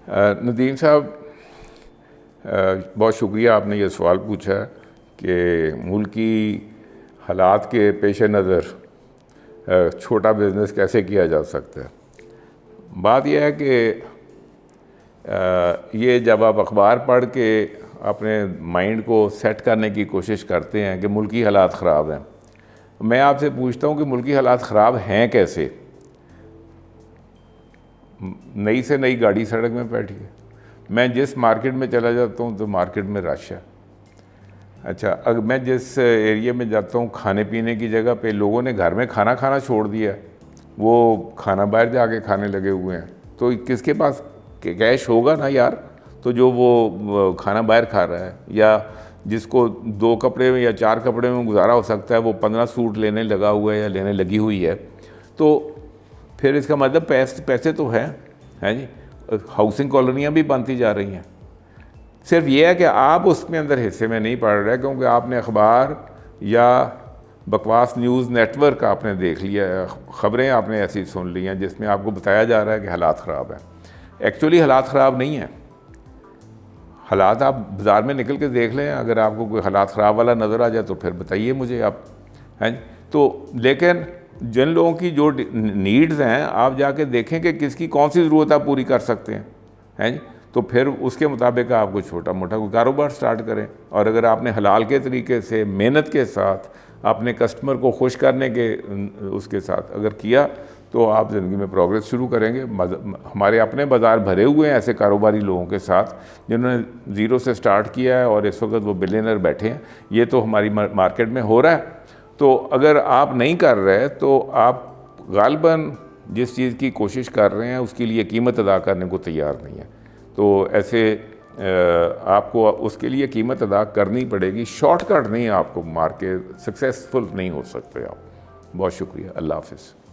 नदीम साहब, बहुत शुक्रिया आपने ये सवाल पूछा कि मुल्की हालात के पेश नज़र छोटा बिज़नेस कैसे किया जा सकता है। बात यह है कि ये जब आप अखबार पढ़ के अपने माइंड को सेट करने की कोशिश करते हैं कि मुल्की हालात ख़राब हैं, मैं आपसे पूछता हूँ कि मुल्की हालात ख़राब हैं कैसे। नई से नई गाड़ी सड़क में बैठी है, मैं जिस मार्केट में चला जाता हूँ तो मार्केट में रश है। अच्छा, अगर मैं जिस एरिया में जाता हूँ खाने पीने की जगह पे लोगों ने घर में खाना खाना छोड़ दिया, वो खाना बाहर जाके खाने लगे हुए हैं, तो किसके पास कैश होगा ना यार, तो जो वो खाना बाहर खा रहा है, या जिसको 2 कपड़े में या 4 कपड़े में गुजारा हो सकता है वो 15 सूट लेने लगा हुआ है या लेने लगी हुई है, तो फिर इसका मतलब पैसे तो हैं जी। हाउसिंग कॉलोनियाँ भी बनती जा रही हैं। सिर्फ ये है कि आप उसमें अंदर हिस्से में नहीं पड़ रहे, क्योंकि आपने अखबार या बकवास न्यूज़ नेटवर्क आपने देख लिया, ख़बरें आपने ऐसी सुन ली हैं जिसमें आपको बताया जा रहा है कि हालात ख़राब हैं। एक्चुअली हालात ख़राब नहीं हैं। हालात आप बाज़ार में निकल के देख लें, अगर आपको कोई हालात ख़राब वाला नज़र आ जाए तो फिर बताइए मुझे आप, हैं। तो लेकिन जिन लोगों की जो नीड्स हैं, आप जाके देखें कि किसकी कौन सी ज़रूरत आप पूरी कर सकते हैं जी, तो फिर उसके मुताबिक आपको छोटा मोटा कोई कारोबार स्टार्ट करें। और अगर आपने हलाल के तरीके से मेहनत के साथ अपने कस्टमर को खुश करने के उसके साथ अगर किया तो आप ज़िंदगी में प्रोग्रेस शुरू करेंगे। हमारे अपने बाज़ार भरे हुए हैं ऐसे कारोबारी लोगों के साथ जिन्होंने ज़ीरो से स्टार्ट किया है और इस वक्त वो बिलियनर बैठे हैं। ये तो हमारी मार्केट में हो रहा है। तो अगर आप नहीं कर रहे तो आप गालिबन जिस चीज़ की कोशिश कर रहे हैं उसके लिए कीमत अदा करने को तैयार नहीं है। तो ऐसे आपको उसके लिए कीमत अदा करनी पड़ेगी। शॉर्टकट नहीं आपको मार के सक्सेसफुल नहीं हो सकते आप। बहुत शुक्रिया। अल्लाह हाफ़िज़।